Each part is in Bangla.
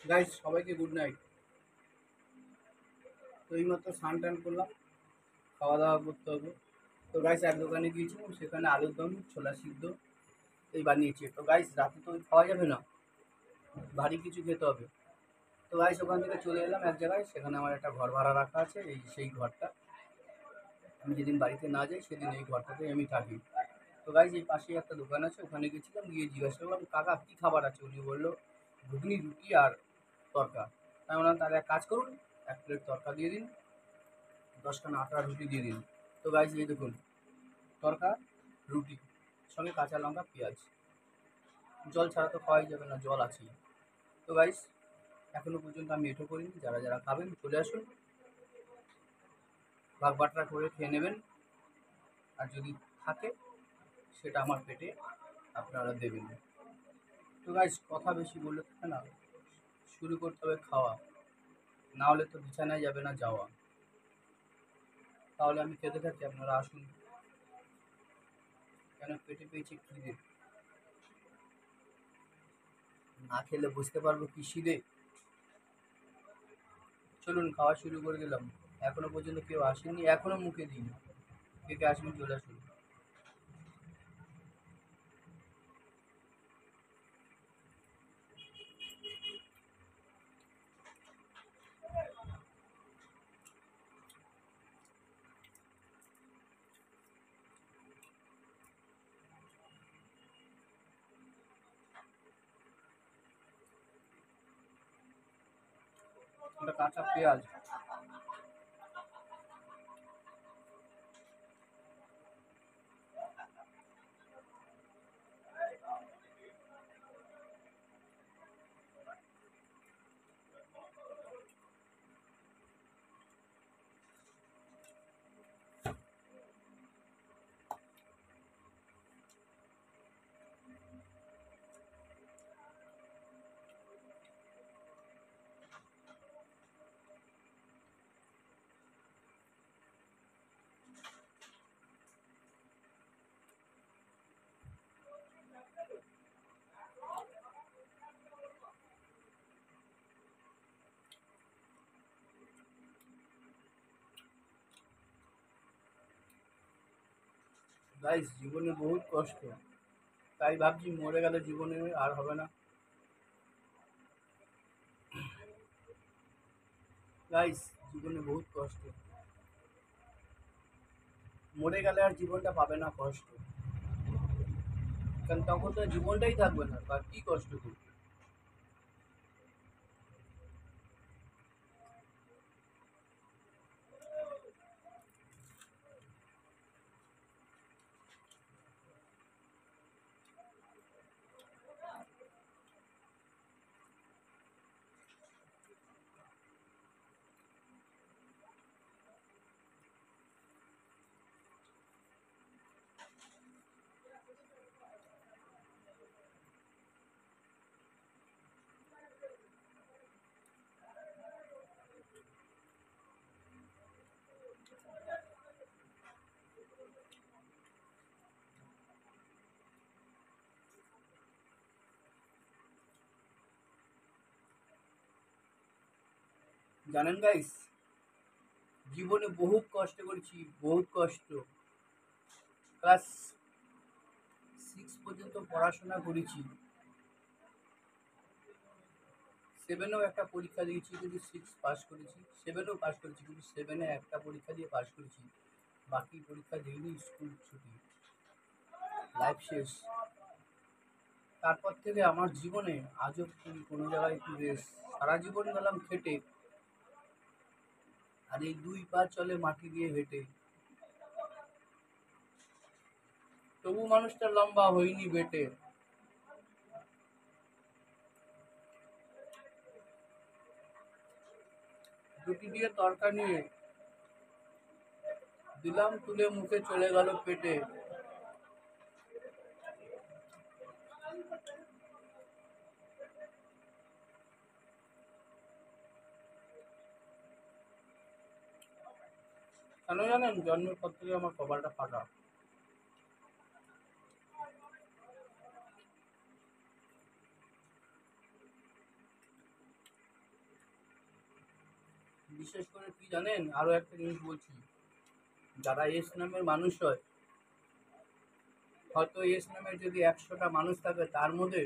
গাইস সবাইকে গুড নাইট। তো এইমাত্র স্নান টান করলাম, খাওয়া দাওয়া করতে হবে। তো গাইস এক দোকানে গিয়েছিলাম, সেখানে আলুর দম ছোলা সিদ্ধ এই বানিয়েছে। তো গাইস রাতে তো ওই খাওয়া যাবে না, ভারী কিছু খেতে হবে। তো গাইস ওখান থেকে চলে এলাম এক জায়গায়, সেখানে আমার একটা ঘর ভাড়া রাখা আছে। এই সেই ঘরটা আমি যেদিন বাড়িতে না যাই সেদিন এই ঘরটাতে আমি থাকি। তো গাইস এই পাশেই একটা দোকান আছে, ওখানে গেছিলাম, গিয়ে জিজ্ঞাসা করলাম কাকা কী খাবার আছে। উনি বললো ঘুগনি রুটি আর তরকা। আমি বললাম তাহলে এক কাজ করুন, এক প্লেট তরকা দিয়ে দিন, 10খানা আটা রুটি দিয়ে দিন। তো গাইস এই দেখুন, তরকা, রুটি, সঙ্গে কাঁচা লঙ্কা পেঁয়াজ। জল ছাড়া তো খাওয়াই যাবে না, জল আছেই। তো গাইস এখনো পর্যন্ত আমি এঁটো করিনি, যারা যারা খাবেন চলে আসুন, ভাগ বাটরা করে খেয়ে নেবেন। আর যদি থাকে সেটা আমার পেটে আপনারা দেবেন। তো গাইস কথা বেশি বললে থাকে না, শুরু করতে হবে খাওয়া, না হলে তো বিছানায় যাবে না যাওয়া। তাহলে আমি খেতে থাকি, আপনারা আসুন, কেন পেটে পেয়েছি খিদে, না খেলে বুঝতে পারবো কি খিদে। চলুন খাওয়া শুরু করে দিলাম। এখনো পর্যন্ত কেউ আসেনি, এখনো মুখে দিইনি। কে কে আসবেন চলে আসুন। একটা কাঁচা পেঁয়াজ, গাইস জীবনে বহুত কষ্ট, তাই ভাবছি মরে গেলে জীবনে আর হবে না। গাইস জীবনে বহুত কষ্ট, মরে গেলে আর জীবনটা পাবে না কষ্ট, কারণ তখন তো জীবনটাই থাকবে না, আর কি কষ্ট করবে। জানেন গাইস, জীবনে বহুত কষ্ট করেছি, বহুত কষ্ট। ক্লাস 6 পর্যন্ত পড়াশোনা করেছি, 7এও একটা পরীক্ষা দিয়েছি কিন্তু 6 পাস করেছি, 7এও পাস করেছি কিন্তু 7-এ একটা পরীক্ষা দিয়ে পাস করেছি, বাকি পরীক্ষা দিইনি, স্কুল ছুটি, লাইফ শেষ। তারপর থেকে আমার জীবনে আজও কোনো জায়গায় একটু রেস্ট, সারা জীবন গেলাম খেটে, আর এই 2 পা চলে মাটি দিয়ে হেঁটে, তবু মানুষটা লম্বা হয়নি বেটে। রুটি দিয়ে তরকা নিয়ে দিলাম তুলে, মুখে চলে গেল পেটে। কেন জানেন? জন্মের পর থেকে আমার কপালটা ফাটা। বিশেষ করে কি জানেন, আরো একটা জিনিস বলছি, যারা এস নামের মানুষ হয়, হয়তো এস নামের যদি 100টা মানুষ থাকে তার মধ্যে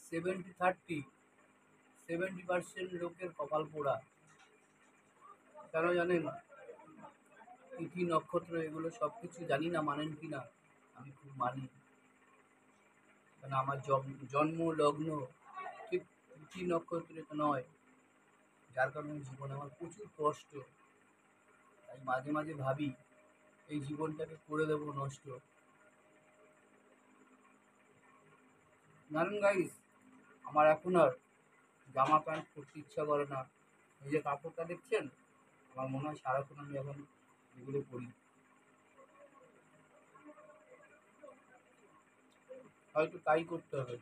70% লোকের কপাল পোড়া। কেন জানেন? তিথি নক্ষত্র এগুলো সব কিছু জানি না মানেন কি না, আমি খুব মানি। কারণ আমার জন্ম লগ্ন ঠিক তিথি নক্ষত্রে তো নয়, যার কারণে জীবনে আমার প্রচুর কষ্ট। তাই মাঝে মাঝে ভাবি এই জীবনটাকে করে দেবো নষ্ট। জানেন গাইস, আমার এখন আর জামা প্যান্ট পরতে ইচ্ছা করে না। এই যে কাপড়টা দেখছেন, আমার মনে হয় সারাক্ষণ আমি এখন এগুলো পরি। হয়তো তাই করতে হবে।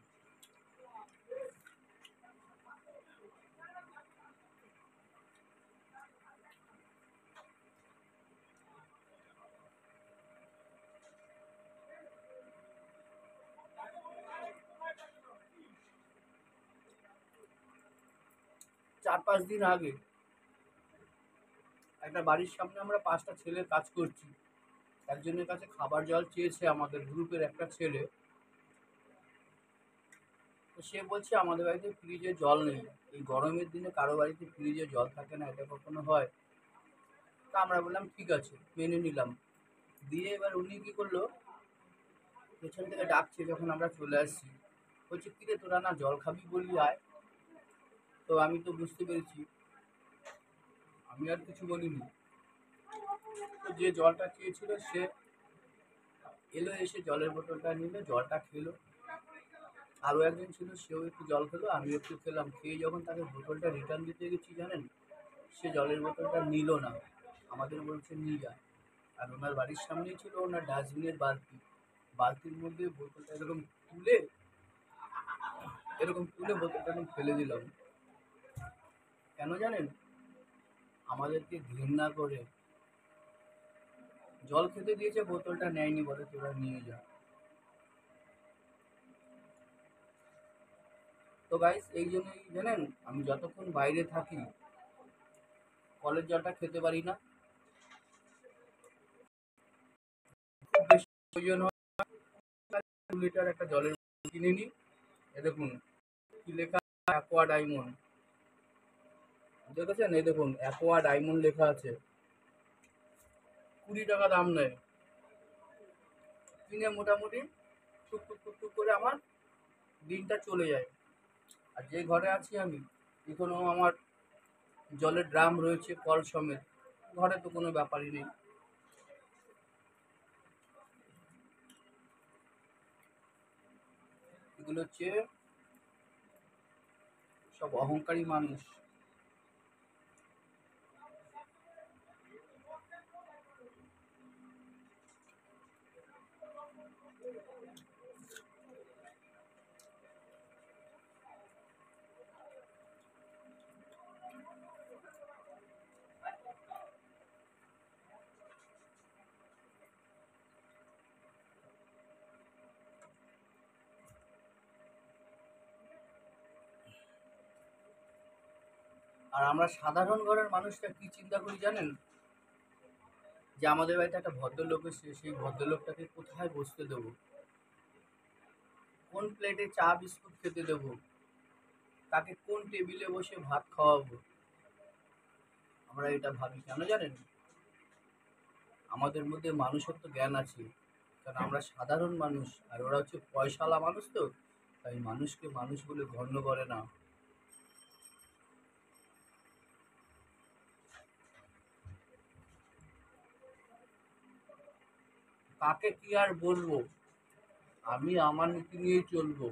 4-5 দিন আগে একটা বাড়ির সামনে আমরা 5টা ছেলে কাজ করছি, একজনের কাছে খাবার জল চেয়েছে আমাদের গ্রুপের একটা ছেলে। তো সে বলছে আমাদের বাড়িতে ফ্রিজে জল নেই। এই গরমের দিনে কারো বাড়িতে ফ্রিজে জল থাকে না, এটা কখনো হয়? তা আমরা বললাম ঠিক আছে, মেনে নিলাম। দিয়ে এবার উনি কি করলো, পেছন থেকে ডাকছে যখন আমরা চলে আসছি, বলছে কিরে তোরা না জল খাবি বললি আয়। তো আমি তো বুঝতে পেরেছি, আমি আর কিছু বলিনি। তো যে জলটা চেয়েছিল সে এলো, এসে জলের বোতলটা নিল, জলটা খেলো। আরও একজন ছিল, সেও একটু জল খেলো, আমিও একটু খেলাম। খেয়ে যখন তাকে বোতলটা রিটার্ন দিতে গেছি জানেন, সে জলের বোতলটা নিল না, আমাদের বলছে নিয়ে যা। আর ওনার বাড়ির সামনেই ছিল ওনার ডাস্টবিনের বালতি, বালতির মধ্যে বোতলটা এরকম তুলে বোতলটা আমি ফেলে দিলাম। কেন জানেন? আমাদেরকে ঘৃণা করে জল খেতে দিয়েছে, বোতলটা নেয়নি, বলে তোরা নিয়ে যা। তো গাইস, এই জন্যই জানেন আমি যতক্ষণ বাইরে থাকি কলের জলটা খেতে পারি না। খুব বেশি প্রয়োজন হয় 2 লিটার একটা জলের বোতল কিনে নিই। এ দেখুন কি লেখা, অ্যাকোয়া ডায়মন্ড। দেখেছেন? এই দেখুন অ্যাকোয়া ডায়মন্ড লেখা আছে, 20 টাকা দাম নেয়। কিনে মোটামুটি টুক টুক টুক টুক করে আমার দিনটা চলে যায়। আর যে ঘরে আছি আমি, এখনো আমার জলের ড্রাম রয়েছে কল সমেত, ঘরে তো কোনো ব্যাপারই নেই। এগুলো হচ্ছে সব অহংকারী মানুষ। আর আমরা সাধারণ ঘরের মানুষটা কি চিন্তা করি জানেন? যে আমাদের বাড়িতে একটা ভদ্রলোক এসে, সেই ভদ্রলোকটাকে কোথায় বসতে দেবো, কোন প্লেটে চা বিস্কুট খেতে দেবো, তাকে কোন টেবিলে বসে ভাত খাওয়াবো। আমরা এটা ভাবি কেন জানেন? আমাদের মধ্যে মানুষত্ব জ্ঞান আছে, কারণ আমরা সাধারণ মানুষ আর ওরা হচ্ছে পয়সাওয়ালা মানুষ, তো তাই মানুষকে মানুষ বলে গণ্য করে না। কাকে কি আর বলবো, আমি আমার নীতি নিয়েই চলবো।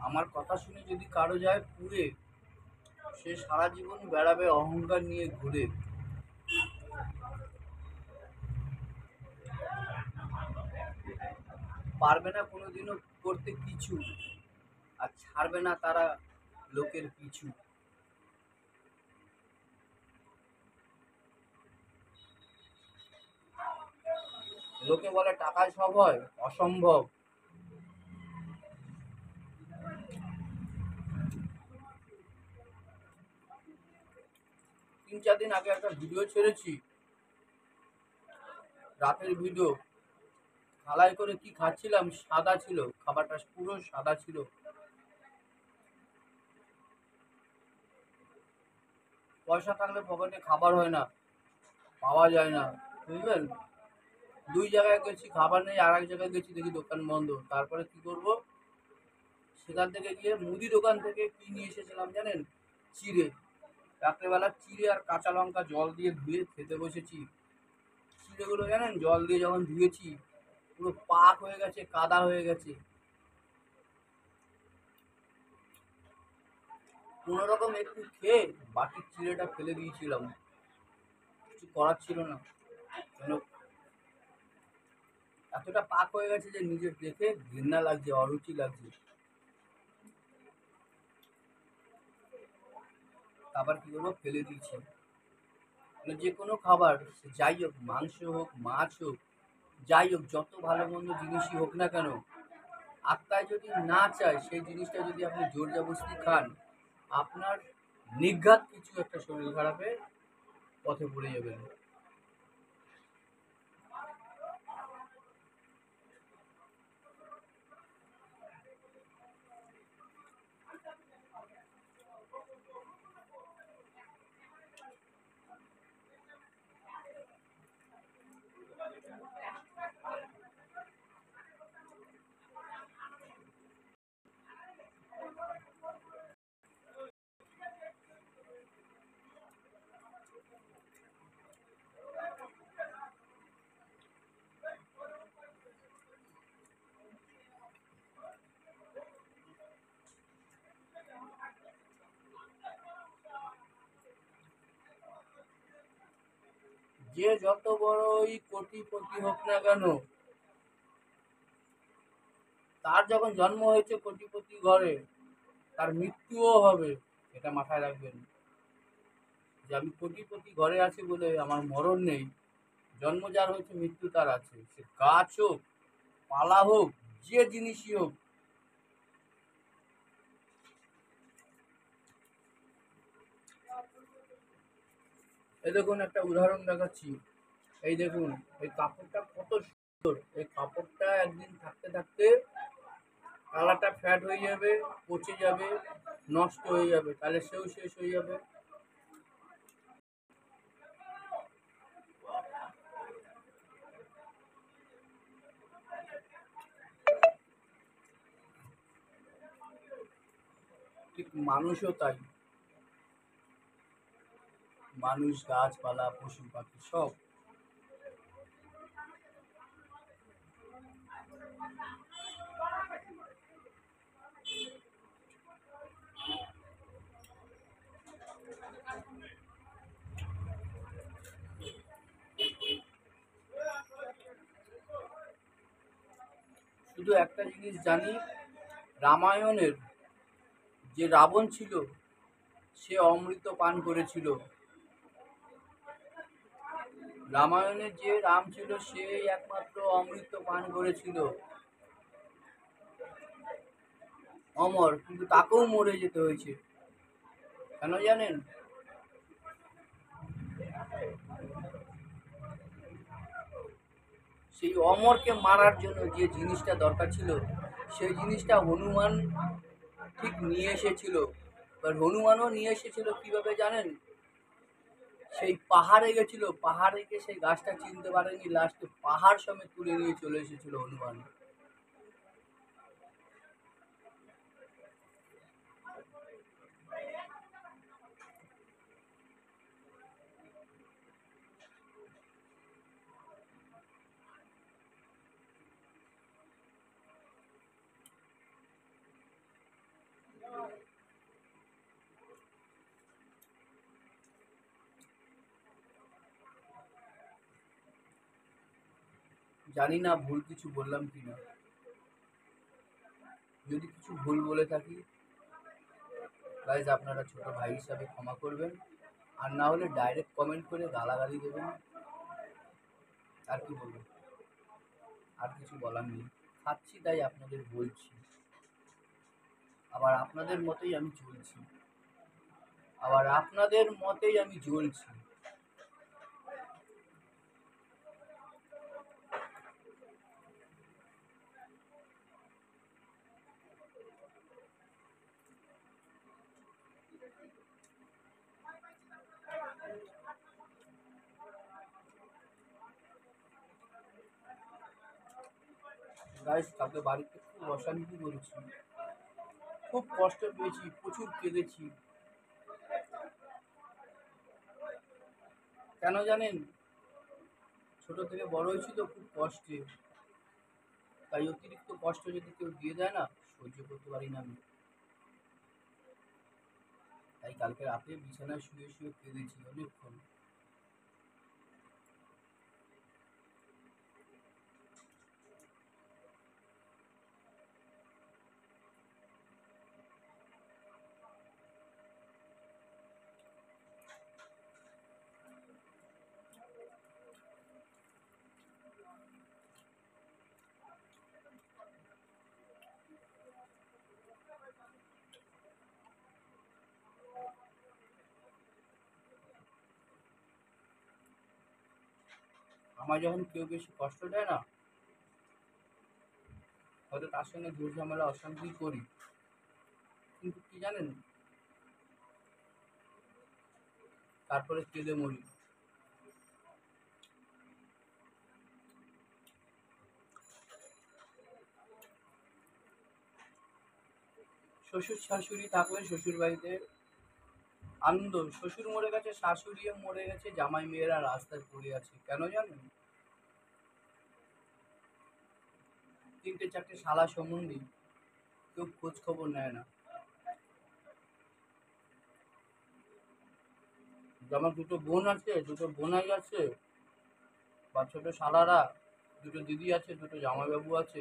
আমার কথা শুনে যদি কারো যায় পুড়ে, সে সারা জীবন বেড়াবে অহংকার নিয়ে ঘুরে। পারবে না কোনোদিনও করতে কিছু, আর ছাড়বে না তারা লোকের পিছু। লোকে বলে টাকায় সব হয়, অসম্ভব। 3-4 দিন আগে একটা ভিডিও ছেড়েছি, রাতের ভিডিও। থালায় করে কি খাচ্ছিলাম, সাদা ছিল খাবারটা, পুরো সাদা ছিল। পয়সা থাকলে পকেটে খাবার হয় না, পাওয়া যায় না, বুঝলেন? 2 জায়গায় গেছি, খাবার নেই, আর এক জায়গায় গেছি, দেখি দোকান বন্ধ। তারপরে কি করব, সেখান থেকে গিয়ে মুদি দোকান থেকে কি নিয়ে এসেছিলাম জানেন? চিড়ে। রাত্রেবেলা চিড়ে আর কাঁচা লঙ্কা জল দিয়ে ধুয়ে খেতে বসেছি। চিড়েগুলো জানেন, জল দিয়ে যখন ধুয়েছি, পুরো পাক হয়ে গেছে, কাদা হয়ে গেছে। কোনো রকম একটু খেয়ে বাটির চিড়েটা ফেলে দিয়েছিলাম, কিছু করার ছিল না। কেন, এতটা পাক হয়ে গেছে যে নিজের দেখে ঘৃণা লাগছে, অরুচি লাগছে। আবার কি করবো, ফেলে দিয়েছি। মানে যে কোনো খাবার, যাই হোক, মাংস হোক, মাছ হোক, যাই হোক, যত ভালো মন্দ জিনিসই হোক না কেন, আত্মায় যদি না চায় সেই জিনিসটা যদি আপনি জোর জবরদস্তি খান, আপনার নির্ঘাত কিছু একটা শরীর খারাপের পথে পড়ে যাবেন। যে যত বড়ই কোটিপতি হোক না কেন, তার যখন জন্ম হয়েছে কোটিপতি ঘরে, তার মৃত্যুও হবে। এটা মাথায় রাখবেন, যে আমি কোটিপতি ঘরে আছি বলে আমার মরণ নেই। জন্ম যার হয়েছে, মৃত্যু তার আছে। সে গাছ হোক, পালা হোক, যে জিনিসই হোক। এই দেখুন, একটা উদাহরণ দেখাচ্ছি। এই দেখুন, এই কাপড়টা কত সুন্দর। এই কাপড়টা একদিন থাকতে থাকতে কালারটা ফ্যাট হয়ে যাবে, পচে যাবে, নষ্ট হয়ে যাবে, তাহলে সেও শেষ হয়ে যাবে। ঠিক মানুষও তাই। মানুষ, গাছপালা, পশু পাখি সব। শুধু একটা জিনিস জানি, রামায়ণের যে রাবণ ছিল, সে অমৃত পান করেছিল। রামায়ণের যে রাম ছিল, সেই একমাত্র অমৃত পান করেছিল। অমর, কিন্তু তাকেও মরে যেতে হয়েছে। কেন জানেন? সেই অমরকে মারার জন্য যে জিনিসটা দরকার ছিল, সেই জিনিসটা হনুমান ঠিক নিয়ে এসেছিল। এবার হনুমানও নিয়ে এসেছিল কিভাবে জানেন? সেই পাহাড়ে গেছিল, পাহাড়ে গিয়ে সেই গাছটা চিনতে পারেনি, লাস্টে পাহাড় সমেত তুলে নিয়ে চলে এসেছিল হনুমান। জানি না ভুল কিছু বললাম কিনা। যদি কিছু ভুল বলে থাকি, গাইজ আপনারা ছোট ভাই হিসাবে ক্ষমা করবেন। আর না হলে ডাইরেক্ট কমেন্ট করে গালাগালি দেবেন। আর কি বলবো, আর কিছু বলার নেই। খাচ্ছি তাই আপনাদের বলছি, আবার আপনাদের মতোই আমি চলছি। আবার আপনাদের মতেই আমি জ্বলছি। গাইস, কালকে বাড়িতে খুব অশান্তি করেছি, খুব কষ্ট পেয়েছি, প্রচুর কেঁদেছি। কেন জানেন? ছোট থেকে বড় হয়েছি তো খুব কষ্টে, তাই অতিরিক্ত কষ্ট যদি কেউ দিয়ে দেয় না, সহ্য করতে পারি না আমি। তাই কালকে রাতে বিছানায় শুয়ে শুয়ে কেঁদেছি অনেকক্ষণ। আমার যখন কেউ বেশি কষ্ট দেয় না, হয়তো তার সঙ্গে ঝুট ঝামেলা অশান্তি করি, কিন্তু কি জানেন, তারপরে কেঁদে মরি। শ্বশুর শাশুড়ি থাকলে শ্বশুর বাড়িতে আনন্দ, শ্বশুর মরে গেছে, শাশুড়িও মরে গেছে, জামাই মেয়েরা রাস্তায় পড়ে আছে, কেন জানেন? তিনটে চারটে শালা সম্বন্ধী, কেউ খোঁজ খবর নেয় না। আমার দুটো বোন আছে, দুটো বোনাই আছে, বা ছোট শালারা, দুটো দিদি আছে, দুটো জামাইবাবু আছে,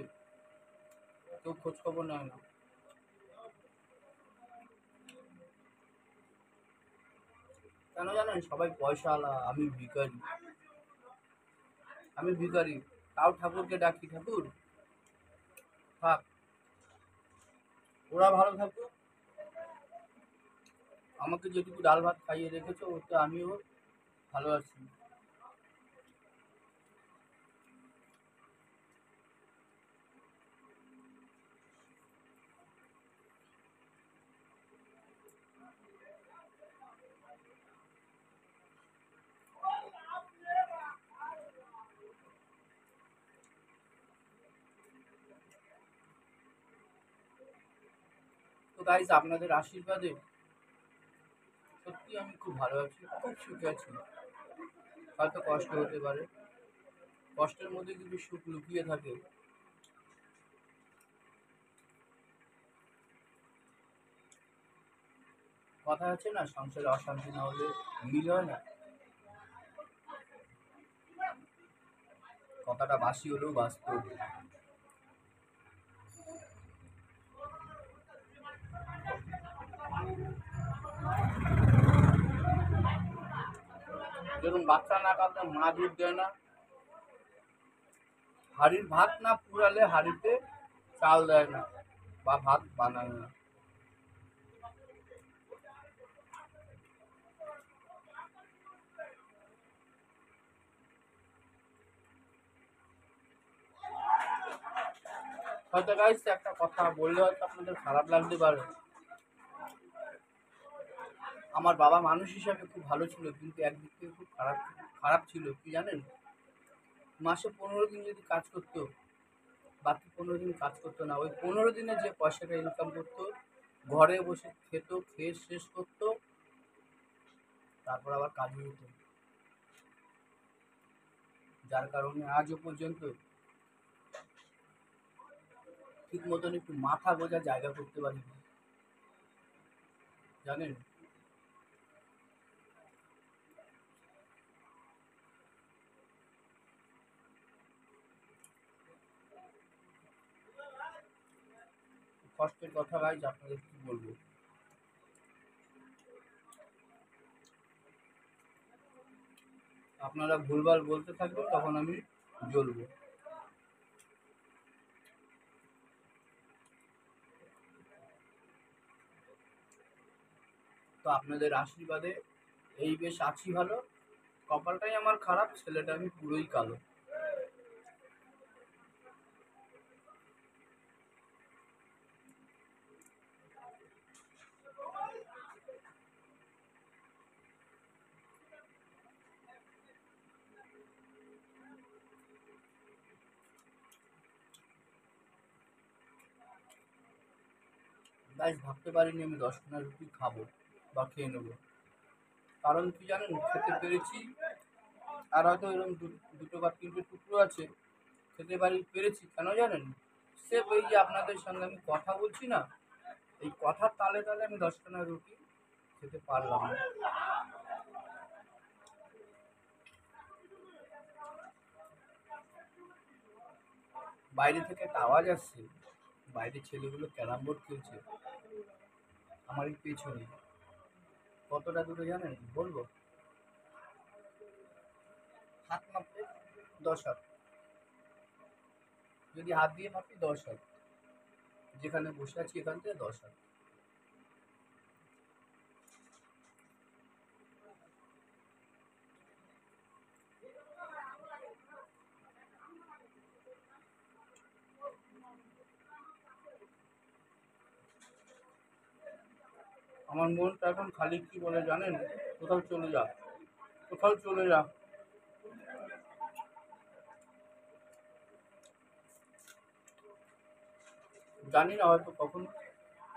কেউ খোঁজ খবর নেয় না। কেন জানেন? সবাই পয়সাওয়ালা, আমি ভিখারি। আমি ভিখারি, তাও ঠাকুরকে ডাকি, ঠাকুর থাক, ওরা ভালো থাকুক, আমাকে যেটুকু ডাল ভাত খাইয়ে রেখেছো ওতে আমিও ভালো আছি। তো গাইস, আপনাদের আশীর্বাদে সত্যি আমি খুব ভালো আছি, খুব সুখে আছি। হয়তো কষ্ট হতে পারে, কষ্টের মধ্যে কিন্তু সুখ লুকিয়ে থাকে। কথা আছে না, সংসারে অশান্তি না হলে মিল হয় না। কথাটা বাসি হলেও বাস্তব। যেরকম বাচ্চা না কাঁদলে মা দুধ দেয় না, হাড়ির ভাত না পুরালে হাড়িতে চাল দেয় না, বা ভাত বানায় না। হয়তো গাইস একটা কথা বললে হয়তো আপনাদের খারাপ লাগতে পারে, আমার বাবা মানুষ হিসাবে খুব ভালো ছিল, কিন্তু একদিক থেকে খুব খারাপ খারাপ ছিল, কি জানেন? মাসে 15 দিন যদি কাজ করতো, বাকি 15 দিন কাজ করতো না, ওই 15 দিনে যে পয়সাটা ইনকাম করতো ঘরে বসে খেত, খেয়ে শেষ করতো, তারপর আবার কাজে যেত। যার কারণে আজও পর্যন্ত ঠিক মতন একটু মাথা গোঁজার জায়গা করতে পারিনি, জানেন? কষ্টের কথা গাইজ, আপনাদের কি বলবো। আপনারা ভুলভাল বলতে থাকবেন, তখন আমি জ্বলবো। তো আপনাদের আশীর্বাদে এই বেশ আছি ভালো। কপালটাই আমার খারাপ, ছেলেটা আমি পুরোই কালো। গাইস ভাবতে পারিনি আমি 10 খানা রুটি খাবো বা খেয়ে নেবো। কারণ কি জানেন, খেতে পেরেছি। আর হয়তো এরকম দুটো বা তিনটে টুকরো আছে, খেতে পেরেছি কেন জানেন? সেফ এই যে আপনাদের সঙ্গে আমি কথা বলছি না, এই কথার তালে তালে আমি 10 খানা রুটি খেতে পারলাম না। বাইরে থেকে একটা আওয়াজ আসছে, বাইরে ছেলেগুলো ক্যারাম বোর্ড খেলছে আমার এই পেছনে। কতটা দূরে জানেন বলবো? হাত মাপলে 10 হাত, যদি হাত দিয়ে মাপি 10 হাত। যেখানে বসে আছি এখান থেকে 10 হাত। আমার মনটা এখন খালি কি বলে জানেন? কোথাও চলে যা, কোথাও চলে যা। জানি না হয়তো কখন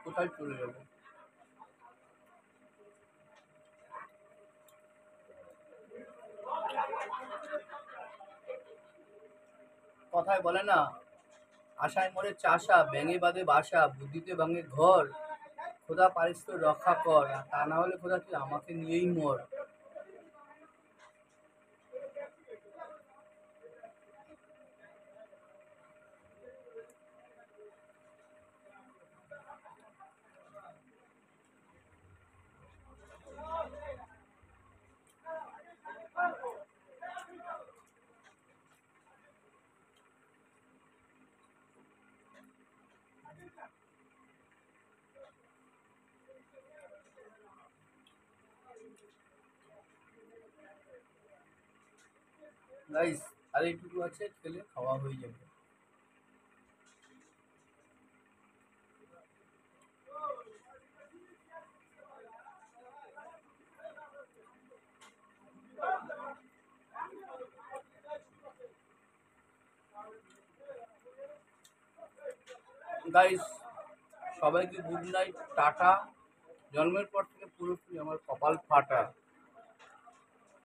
কোথায় চলে যাবো। কথায় বলে না, আশায় মরে চাষা, ব্যাঙে বাঁধে বাসা, বুদ্ধিতে ভাঙে ঘর। খোদা পারিস তো রক্ষা কর, আর তা না হলে খোদা তুই আমাকে নিয়েই মর। গাইস আর এইটুকু আছে, খেলে খাওয়া হয়ে যাবে। গাইস সবাইকে গুড নাইট, টাটা। জন্মের পর থেকে পুরোপুরি আমার কপাল ফাটা।